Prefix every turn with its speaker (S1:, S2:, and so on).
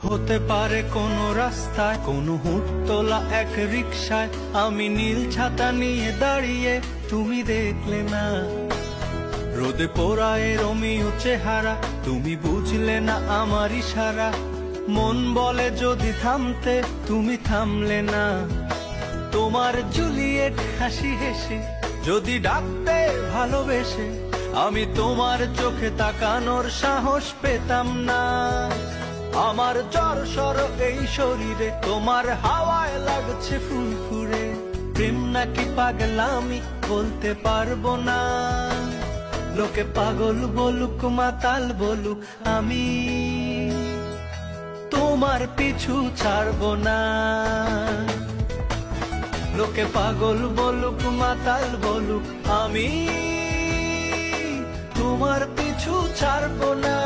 S1: হতে পারে কোনো রাস্তায়, কোনো হুটতোলা এক রিকশায় আমি নীল ছাতা নিয়ে দাঁড়িয়ে, তুমি দেখলে না। রোদে পোড়ায় রোমিও চেহারা, তুমি বুঝলে না আমার ইশারা। মন বলে যদি থামতে, তুমি থামলে না। তোমার জুলিয়েট হাসি হেসে যদি ডাকতে ভালোবেসে, আমি তোমার চোখে তাকানোর সাহস পেতাম না। আমার জ্বর সর এই শরীরে, তোমার হাওয়ায় লাগছে ফুরফুরে। প্রেম নাকি পাগলামি বলতে পারবো না। লোকে পাগল বলুক মাতাল বলুক, আমি তোমার পিছু ছাড়বো না। লোকে পাগল বলুক মাতাল বলুক, আমি তোমার পিছু ছাড়বো না।